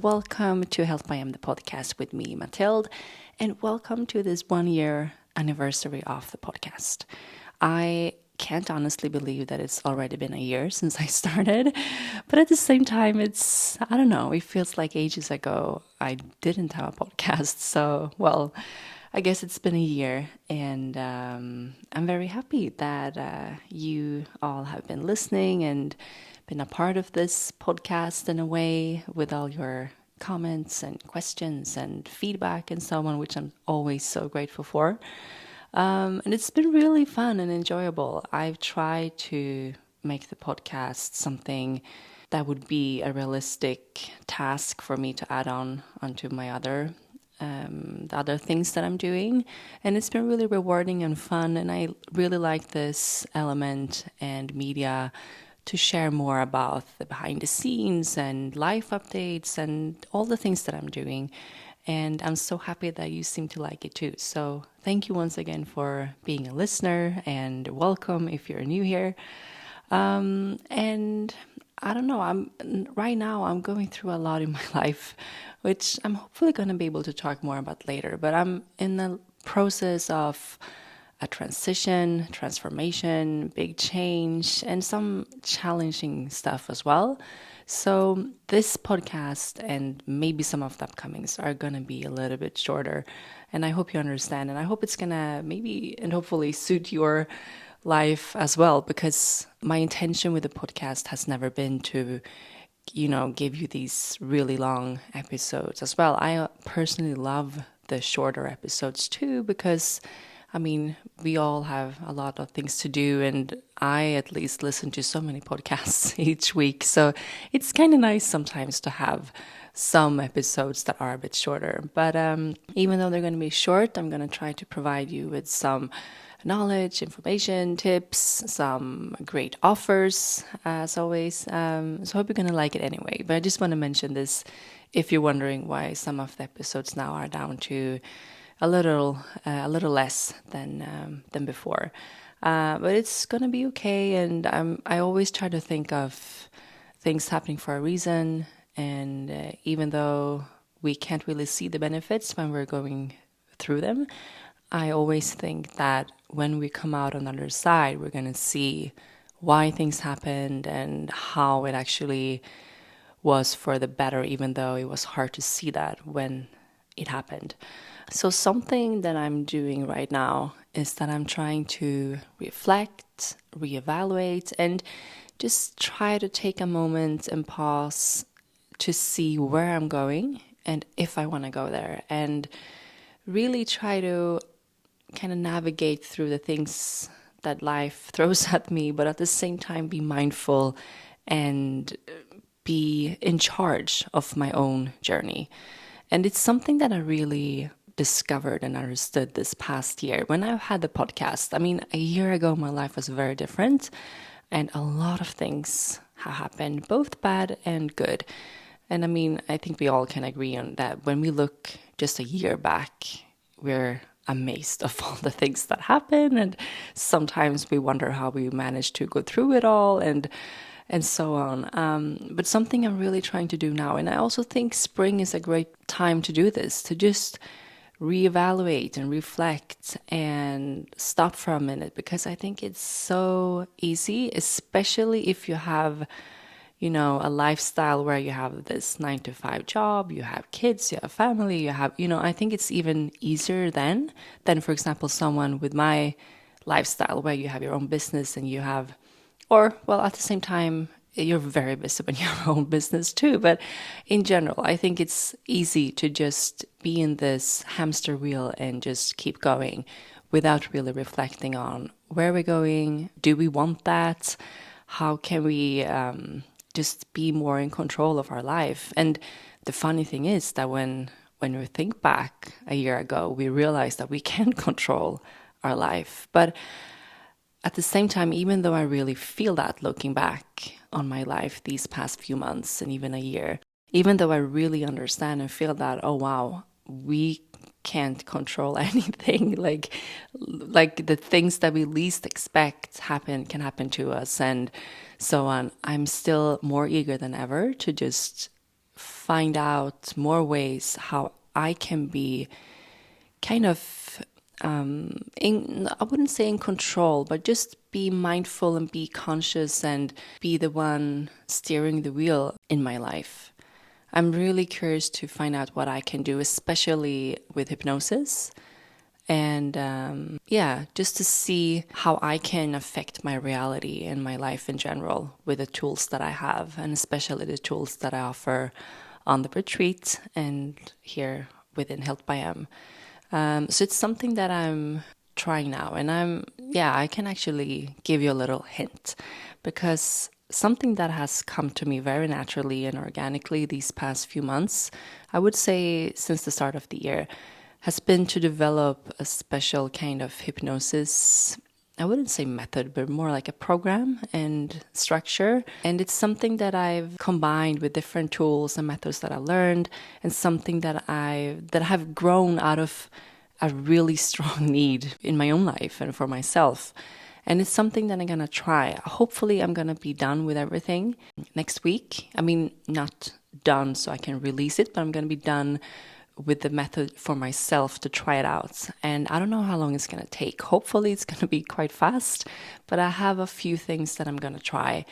welcome to Health by M, the podcast with me, Mathilde, and welcome to this 1 year anniversary of the podcast. I can't honestly believe that it's already been a year since I started, but at the same time, it feels like ages ago I didn't have a podcast. So, I guess it's been a year, and I'm very happy that you all have been listening and been a part of this podcast in a way with all your comments and questions and feedback and so on, which I'm always so grateful for. And it's been really fun and enjoyable. I've tried to make the podcast something that would be a realistic task for me to add on onto my the other things that I'm doing. And it's been really rewarding and fun. And I really like this element and media to share more about the behind the scenes and life updates and all the things that I'm doing. And I'm so happy that you seem to like it too. So thank you once again for being a listener, and welcome if you're new here. And I don't know, right now I'm going through a lot in my life, which I'm hopefully going to be able to talk more about later. But I'm in the process of a transformation, big change, and some challenging stuff as well. So this podcast and maybe some of the upcomings are going to be a little bit shorter. And I hope you understand. And I hope it's going to maybe and hopefully suit your life as well, because my intention with the podcast has never been to give you these really long episodes as well. I personally love the shorter episodes too, because we all have a lot of things to do, and I at least listen to so many podcasts each week. So it's kind of nice sometimes to have some episodes that are a bit shorter. But even though they're going to be short, I'm going to try to provide you with some knowledge, information, tips, some great offers, as always. So I hope you're going to like it anyway. But I just want to mention this if you're wondering why some of the episodes now are down to a little less than before, but it's gonna be okay. And I always try to think of things happening for a reason, and even though we can't really see the benefits when we're going through them, I always think that when we come out on the other side, we're gonna see why things happened and how it actually was for the better, even though it was hard to see that when it happened. So something that I'm doing right now is that I'm trying to reflect, reevaluate, and just try to take a moment and pause to see where I'm going and if I want to go there, and really try to kind of navigate through the things that life throws at me, but at the same time be mindful and be in charge of my own journey. And it's something that I really discovered and understood this past year when I had the podcast. A year ago, my life was very different, and a lot of things have happened, both bad and good. And I think we all can agree on that. When we look just a year back, we're amazed of all the things that happened, and sometimes we wonder how we managed to go through it all and so on. But something I'm really trying to do now, and I also think spring is a great time to do this, to just reevaluate and reflect and stop for a minute, because I think it's so easy, especially if you have, a lifestyle where you have this 9 to 5 job, you have kids, you have family, I think it's even easier than, for example, someone with my lifestyle where you have your own business and you have, at the same time, you're very busy when you have your own business too. But in general, I think it's easy to just be in this hamster wheel and just keep going without really reflecting on where we're going. Do we want that? How can we just be more in control of our life? And the funny thing is that when we think back a year ago, we realize that we can't control our life. But at the same time, even though I really feel that looking back on my life these past few months and even a year, even though I really understand and feel that, oh wow, we can't control anything, like the things that we least expect can happen to us and so on, I'm still more eager than ever to just find out more ways how I can be kind of I wouldn't say in control, but just be mindful and be conscious and be the one steering the wheel in my life. I'm really curious to find out what I can do, especially with hypnosis. And just to see how I can affect my reality and my life in general with the tools that I have, and especially the tools that I offer on the retreat and here within Health by M. So it's something that I'm trying now, and I can actually give you a little hint, because something that has come to me very naturally and organically these past few months, I would say since the start of the year, has been to develop a special kind of hypnosis. I wouldn't say method, but more like a program and structure. And it's something that I've combined with different tools and methods that I learned, and something that I have grown out of a really strong need in my own life and for myself. And it's something that I'm going to try. Hopefully, I'm going to be done with everything next week. I mean, not done so I can release it, but I'm going to be done with the method for myself to try it out. And I don't know how long it's going to take. Hopefully it's going to be quite fast, but I have a few things that I'm going to try.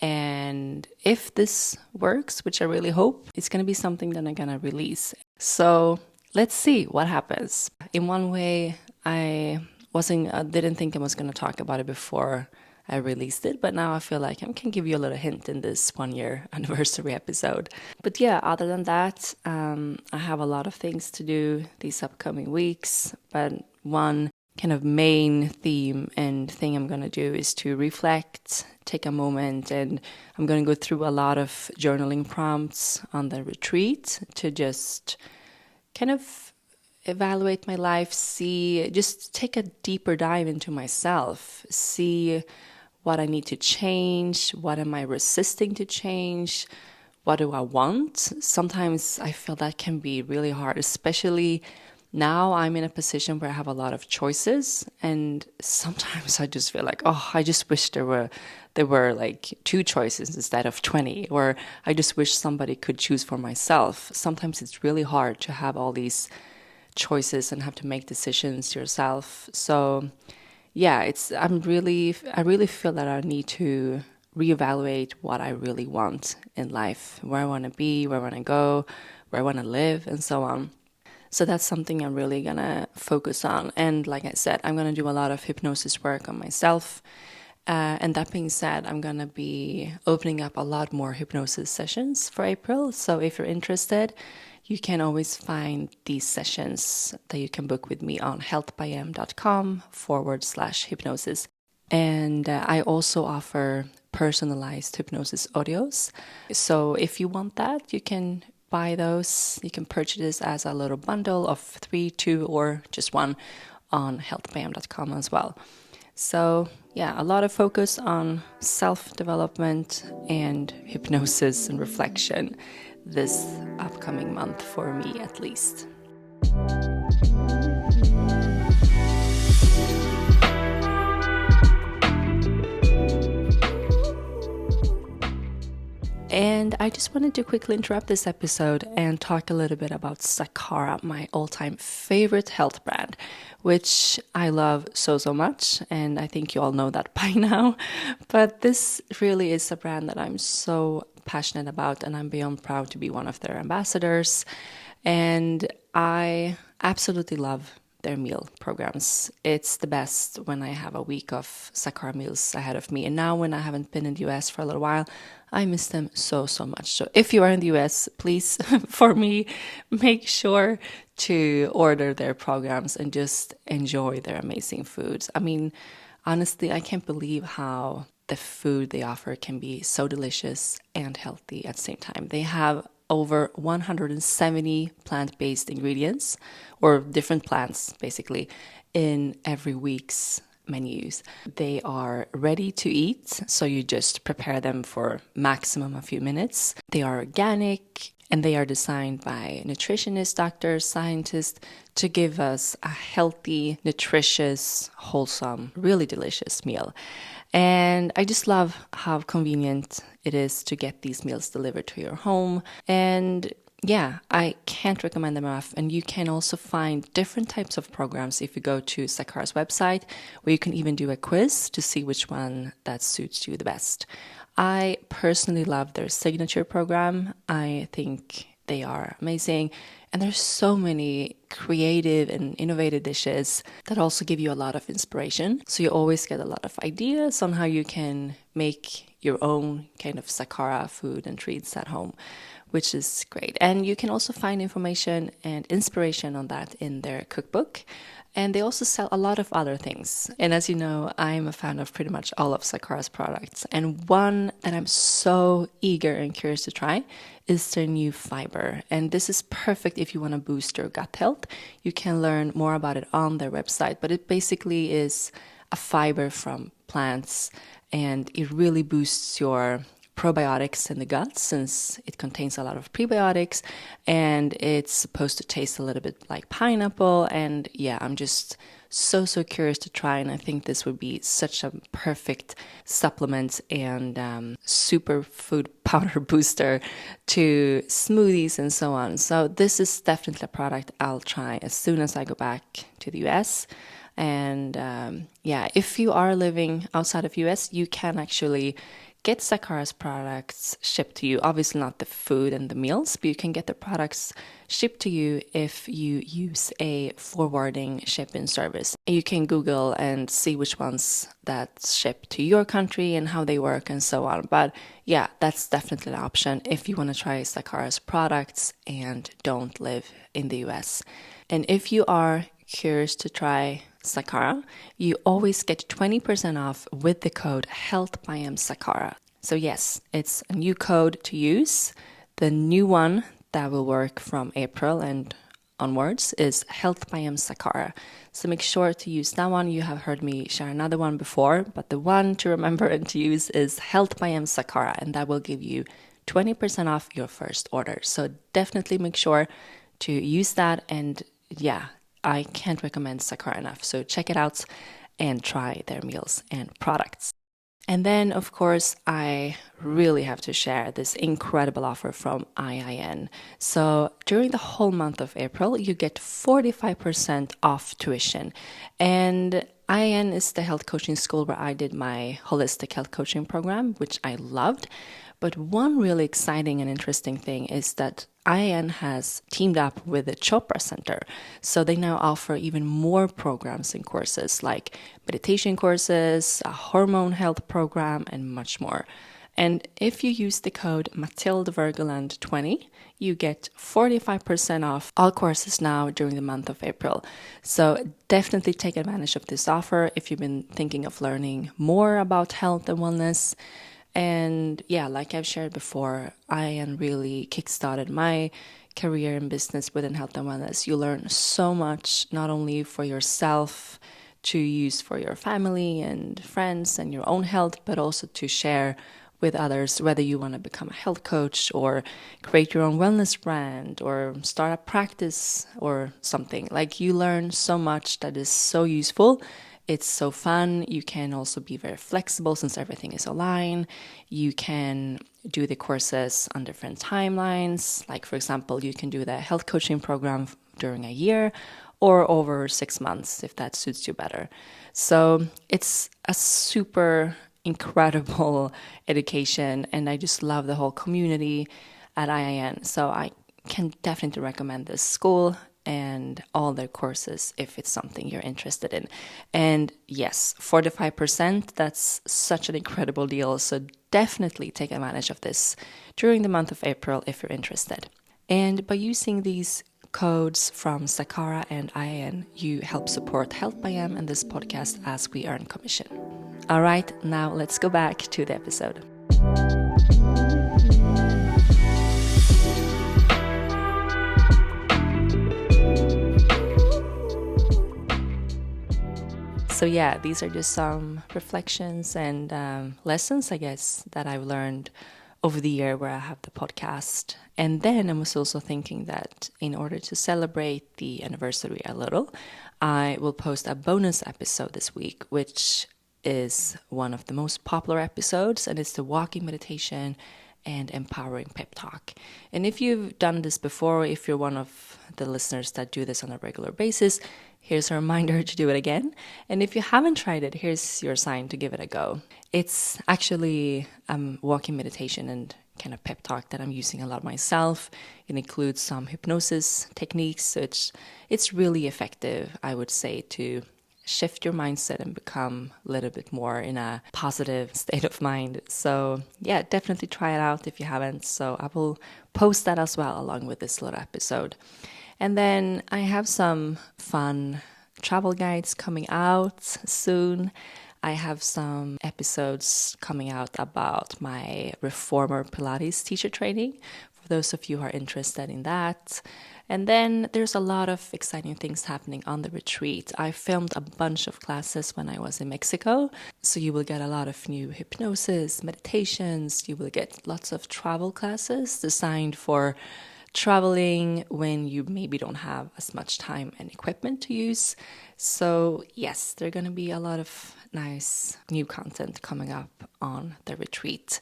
And if this works, which I really hope, it's going to be something that I'm going to release. So let's see what happens. In one way, I didn't think I was going to talk about it before I released it, but now I feel like I can give you a little hint in this 1-year anniversary episode. But yeah, other than that, I have a lot of things to do these upcoming weeks, but one kind of main theme and thing I'm going to do is to reflect, take a moment, and I'm going to go through a lot of journaling prompts on the retreat to just kind of evaluate my life, just take a deeper dive into myself, see what I need to change, what am I resisting to change, what do I want? Sometimes I feel that can be really hard, especially now I'm in a position where I have a lot of choices, and sometimes I just feel like, oh, I just wish there were like 2 choices instead of 20, or I just wish somebody could choose for myself. Sometimes it's really hard to have all these choices and have to make decisions yourself. So yeah, I really feel that I need to reevaluate what I really want in life, where I want to be, where I want to go, where I want to live, and so on. So that's something I'm really going to focus on. And like I said, I'm going to do a lot of hypnosis work on myself. And that being said, I'm going to be opening up a lot more hypnosis sessions for April. So if you're interested, you can always find these sessions that you can book with me on healthbym.com/hypnosis. And I also offer personalized hypnosis audios. So if you want that, you can buy those. You can purchase this as a little bundle of 3, 2, or just 1 on healthbym.com as well. So yeah, a lot of focus on self-development and hypnosis and reflection this upcoming month, for me at least. And I just wanted to quickly interrupt this episode and talk a little bit about Sakara, my all-time favorite health brand, which I love so much. And I think you all know that by now. But this really is a brand that I'm so passionate about, and I'm beyond proud to be one of their ambassadors. And I absolutely love their meal programs. It's the best when I have a week of Sakara meals ahead of me. And now when I haven't been in the US for a little while, I miss them so much. So if you are in the US, please, for me, make sure to order their programs and just enjoy their amazing foods. I mean, honestly, I can't believe how the food they offer can be so delicious and healthy at the same time. They have over 170 plant-based ingredients, or different plants basically, in every week's menus. They are ready to eat, so you just prepare them for maximum a few minutes. They are organic, and they are designed by nutritionists, doctors, scientists to give us a healthy, nutritious, wholesome, really delicious meal. And I just love how convenient it is to get these meals delivered to your home. And yeah, I can't recommend them enough. And you can also find different types of programs if you go to Sakara's website, where you can even do a quiz to see which one that suits you the best. I personally love their signature program. I think they are amazing. And there's so many creative and innovative dishes that also give you a lot of inspiration. So you always get a lot of ideas on how you can make your own kind of Sakara food and treats at home, which is great. And you can also find information and inspiration on that in their cookbook. And they also sell a lot of other things. And as you know, I'm a fan of pretty much all of Sakara's products. And one that I'm so eager and curious to try is their new fiber. And this is perfect if you want to boost your gut health. You can learn more about it on their website, but it basically is a fiber from plants, and it really boosts your probiotics in the gut since it contains a lot of prebiotics, and it's supposed to taste a little bit like pineapple. And yeah, I'm just so curious to try, and I think this would be such a perfect supplement and super food powder booster to smoothies and so on. So this is definitely a product I'll try as soon as I go back to the US. And yeah, if you are living outside of US, you can actually get Sakara's products shipped to you. Obviously not the food and the meals, but you can get the products shipped to you if you use a forwarding shipping service. You can Google and see which ones that's shipped to your country and how they work and so on. But yeah, that's definitely an option if you want to try Sakara's products and don't live in the US. And if you are curious to try Sakara, you always get 20% off with the code Health by Sakara. So yes, it's a new code to use. The new one that will work from April and onwards is Health by Sakara. So make sure to use that one. You have heard me share another one before, but the one to remember and to use is Health by Sakara, and that will give you 20% off your first order. So definitely make sure to use that. And yeah, I can't recommend Sakara enough. So check it out and try their meals and products. And then, of course, I really have to share this incredible offer from IIN. So during the whole month of April, you get 45% off tuition. And IIN is the health coaching school where I did my holistic health coaching program, which I loved. But one really exciting and interesting thing is that IIN has teamed up with the Chopra Center. So they now offer even more programs and courses like meditation courses, a hormone health program, and much more. And if you use the code MathildeVergeland20, you get 45% off all courses now during the month of April. So definitely take advantage of this offer if you've been thinking of learning more about health and wellness. And yeah, like I've shared before, IIN really kickstarted my career and business within health and wellness. You learn so much, not only for yourself to use for your family and friends and your own health, but also to share with others, whether you want to become a health coach or create your own wellness brand or start a practice or something. Like, you learn so much that is so useful. It's so fun. You can also be very flexible since everything is online. You can do the courses on different timelines. Like, for example, you can do the health coaching program during a year or over 6 months if that suits you better. So it's a super incredible education, and I just love the whole community at IIN. So I can definitely recommend this school and all their courses if it's something you're interested in. And yes, 45%, that's such an incredible deal. So definitely take advantage of this during the month of April if you're interested. And by using these codes from Sakara and IIN, you help support Health by M and this podcast as we earn commission. All right, now let's go back to the episode. So yeah, these are just some reflections and lessons, I guess, that I've learned over the year where I have the podcast. And then I was also thinking that in order to celebrate the anniversary a little, I will post a bonus episode this week, which is one of the most popular episodes, and it's the walking meditation and empowering pep talk. And if you've done this before, if you're one of the listeners that do this on a regular basis, here's a reminder to do it again. And if you haven't tried it, here's your sign to give it a go. It's actually walking meditation and kind of pep talk that I'm using a lot myself. It includes some hypnosis techniques, so it's really effective, I would say, to shift your mindset and become a little bit more in a positive state of mind. So yeah, definitely try it out if you haven't. So I will post that as well along with this little episode. And then I have some fun travel guides coming out soon. I have some episodes coming out about my reformer Pilates teacher training for those of you who are interested in that. And then there's a lot of exciting things happening on the retreat. I filmed a bunch of classes when I was in Mexico, so you will get a lot of new hypnosis, meditations. You will get lots of travel classes designed for traveling when you maybe don't have as much time and equipment to use. So yes, there are going to be a lot of nice new content coming up on the retreat.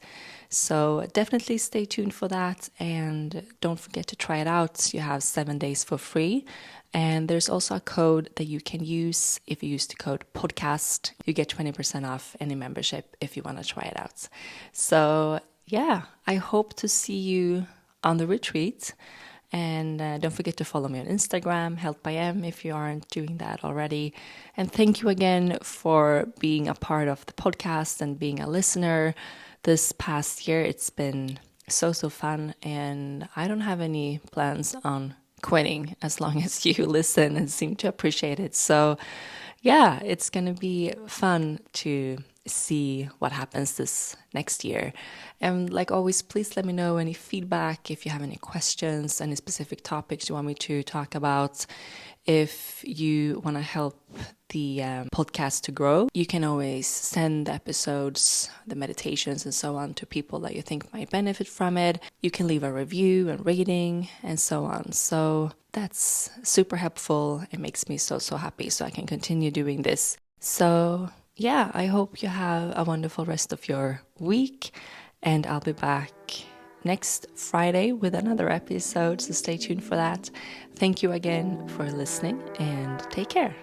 So definitely stay tuned for that, and don't forget to try it out. You have 7 days for free, and there's also a code that you can use. If you use the code podcast, you get 20% off any membership if you want to try it out. So yeah, I hope to see you on the retreat. And don't forget to follow me on Instagram, Health by M, if you aren't doing that already. And thank you again for being a part of the podcast and being a listener this past year. It's been so fun, and I don't have any plans on quitting as long as you listen and seem to appreciate it. So yeah, it's going to be fun to see what happens this next year. And like always, please let me know any feedback, if you have any questions, any specific topics you want me to talk about. If you want to help the podcast to grow, you can always send the episodes, the meditations and so on to people that you think might benefit from it. You can leave a review and rating and so on. So that's super helpful. It makes me so happy, so I can continue doing this. So yeah, I hope you have a wonderful rest of your week, and I'll be back next Friday with another episode, so stay tuned for that. Thank you again for listening, and take care.